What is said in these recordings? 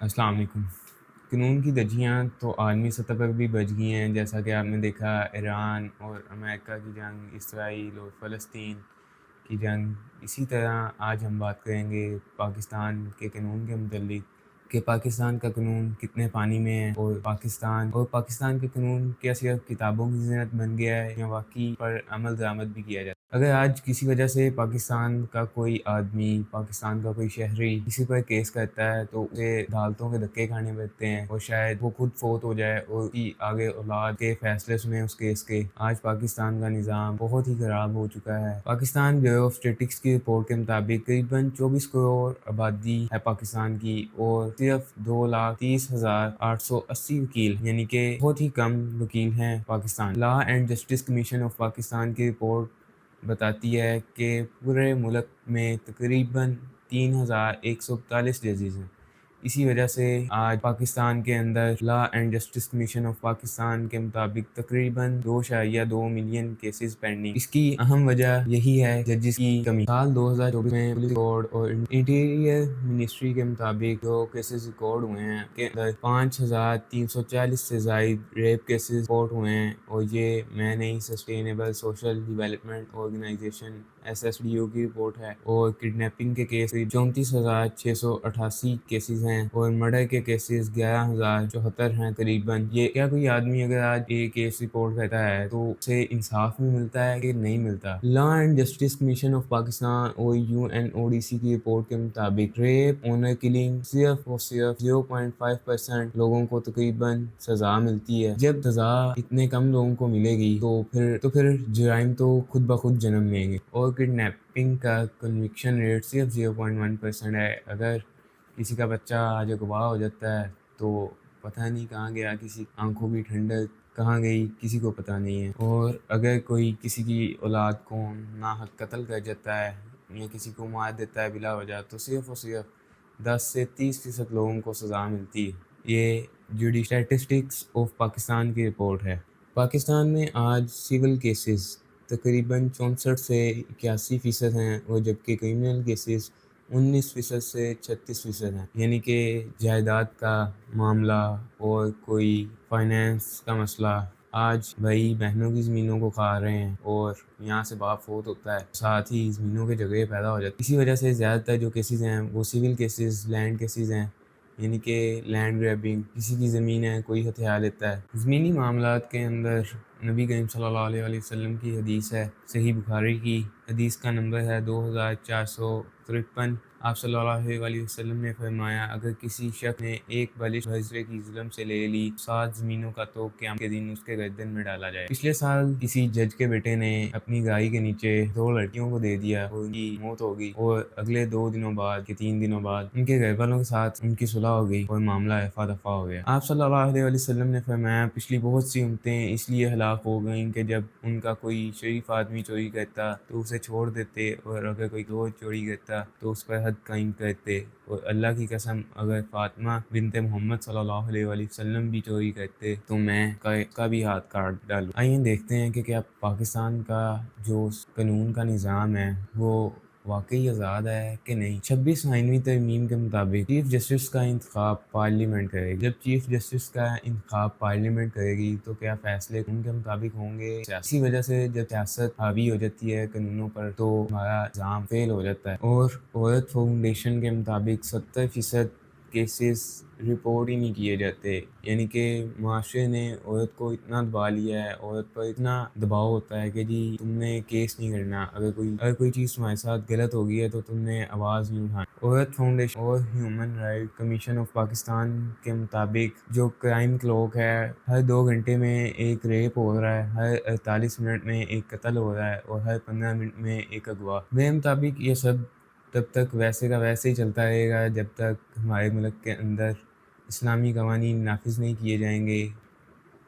अस्सलाम वालेकुम। कानून की धज्जियाँ तो आलमी सतह पर भी बज गई हैं, जैसा कि आपने देखा ईरान और अमेरिका की जंग, इसराइल और फ़लस्तीन की जंग। इसी तरह आज हम बात करेंगे पाकिस्तान के कानून के मुतल्लिक कि पाकिस्तान का कानून कितने पानी में है, और पाकिस्तान का कानून क्या सिर्फ किताबों की ज़ीनत बन गया है या वाकई पर अमल दरामद भी किया जाता है। अगर आज किसी वजह से पाकिस्तान का कोई आदमी, पाकिस्तान का कोई शहरी किसी पर केस करता है तो उसे अदालतों के धक्के खाने पड़ते हैं और शायद वो खुद फौत हो जाए और उसकी आगे औलाद के फैसले सुने उस केस के। आज पाकिस्तान का निज़ाम बहुत ही ख़राब हो चुका है। पाकिस्तान ब्यूरो ऑफ स्टैटिस्टिक्स की रिपोर्ट के मुताबिक करीबन 24 करोड़ आबादी है पाकिस्तान की, और सिर्फ 2,30,880 वकील, यानी कि बहुत ही कम वकील हैं Pakistan. Law and justice commission of Pakistan की रिपोर्ट बताती है कि पूरे मुल्क में तकरीबन 3,141 जजेस हैं। इसी वजह से आज पाकिस्तान के अंदर law and justice commission of Pakistan के मुताबिक तकरीबन 2.2 मिलियन केसेस पेंडिंग। इसकी अहम वजह यही है जजिस की कमी। साल 2024 में पुलिस रिकॉर्ड और इंटीरियर मिनिस्ट्री के मुताबिक जो केसेस रिकॉर्ड हुए हैं के अंदर 5,340 से ज़ायद रेप केसेस रिपोर्ट हुए हैं, और ये मैं नहीं sustainable social development organization SSDO की रिपोर्ट है। और किडनैपिंग के केस 34,688 केसेस हैं, और मर्डर के केसेस 11,074 हैं करीबन। ये क्या कोई आदमी अगर आज ये केस रिपोर्ट करता है तो उसे इंसाफ भी मिलता है कि नहीं मिलता? Law and justice commission of Pakistan और UNODC की रिपोर्ट के मुताबिक रेप, ऑनर किलिंग सिर्फ और सिर्फ 0.5% लोगों को तकरीबन सजा मिलती है। जब सजा इतने कम लोगों को मिलेगी तो फिर जराइम तो खुद ब खुद जन्म लेंगे। और किडनैपिंग का कन्विक्शन रेट सिर्फ 0.1% है। अगर किसी का बच्चा आज अगवा हो जाता है तो पता नहीं कहाँ गया, किसी आंखों की ठंडक कहाँ गई किसी को पता नहीं है। और अगर कोई किसी की औलाद को नाहक कत्ल कर जाता है या किसी को मार देता है बिला वजह, तो सिर्फ और सिर्फ 10 से 30% लोगों को सज़ा मिलती है। ये जुडिशल स्टैटिस्टिक्स ऑफ पाकिस्तान की रिपोर्ट है। पाकिस्तान में आज सिविल केसेस तकरीबन 64 से 81% हैं, और जबकि क्रिमिनल केसेस 19% से 36% हैं। यानी कि जायदाद का मामला और कोई फाइनेंस का मसला आज भाई बहनों की ज़मीनों को खा रहे हैं, और यहाँ से बाप फौत होता है, साथ ही ज़मीनों के झगड़े पैदा हो जाते हैं। इसी वजह से ज़्यादातर जो केसेस हैं वो सिविल केसेस, लैंड केसेस हैं, यानी कि लैंड ग्रैबिंग, किसी की ज़मीन है कोई हथियार लेता है। ज़मीनी मामलात के अंदर नबी करीम सल्लल्लाहु अलैहि वसल्लम की हदीस है, सही बुखारी की हदीस का नंबर है 2453। आप सल्लल्लाहु अलैहि वसल्लम ने फरमाया, अगर किसी शख्स ने एक बालिश हजरे की जुल्म से ले ली, 7 ज़मीनों का तोग क़यामत के दिन उसके गर्दन में डाला जाए। पिछले साल किसी जज के बेटे ने अपनी गाड़ी के नीचे 2 लड़कियों को दे दिया और उनकी मौत हो गई, और अगले 2 दिनों बाद के 3 दिनों बाद उनके घर वालों के साथ उनकी सुलह हो गई और मामला रफा दफा हो गया। आप सल्लल्लाहु अलैहि वसल्लम ने फरमाया, पिछली बहुत सी उम्मतें इसलिए हलाक हो गईं कि जब उनका कोई शरीफ आदमी चोरी करता तो उसे छोड़ देते, और अगर कोई रोज़ चोरी करता तो उस पर हद कायम करते, और अल्लाह की कसम अगर फातिमा बिनते मोहम्मद सल्लल्लाहु अलैहि वसल्लम भी चोरी करते तो मैं का भी हाथ काट डालूं। आइए देखते हैं कि क्या पाकिस्तान का जो कानून का निज़ाम है वो वाकई आज़ाद है कि नहीं। 26वीं तरमीम के मुताबिक चीफ जस्टिस का इंतखाब पार्लियामेंट करेगी। जब चीफ जस्टिस का इंतखाब पार्लियामेंट करेगी तो क्या फैसले उनके मुताबिक होंगे। इसी वजह से जब सियासत हावी हो जाती है कानूनों पर तो हमारा निज़ाम फेल हो जाता है। और औरत फाउंडेशन के मुताबिक 70% केसेस रिपोर्ट ही नहीं किए जाते, यानी कि माशरे ने औरत को इतना दबा लिया है, औरत पर इतना दबाव होता है कि जी तुमने केस नहीं करना, अगर कोई चीज़ तुम्हारे साथ गलत हो गई है तो तुमने आवाज़ नहीं उठानी। औरत फाउंडेशन और human right commission of Pakistan के मुताबिक जो क्राइम क्लॉक है, हर 2 घंटे में एक रेप हो रहा है, हर 48 मिनट में एक कत्ल हो रहा है, और हर 15 मिनट में एक अगवा। मेरे मुताबिक ये सब तब तक वैसे का वैसे ही चलता रहेगा जब तक हमारे मुल्क के अंदर इस्लामी कवानीन नाफिज नहीं किए जाएंगे।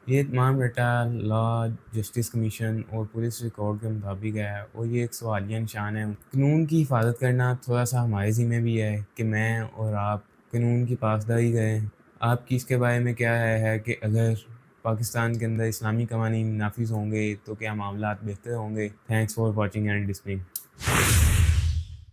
ये तमाम डाटा लॉ जस्टिस कमीशन और पुलिस रिकॉर्ड के मुताबिक है, और ये एक सवालिया निशान है। कानून की हिफाजत करना थोड़ा सा हमारे ज़िम्मे भी है कि मैं और आप कानून की पासदारी करें। आपकी इसके बारे में क्या है कि अगर पाकिस्तान के अंदर इस्लामी कवानीन नाफिज होंगे तो क्या मामला बेहतर होंगे। Thanks for watching and listening.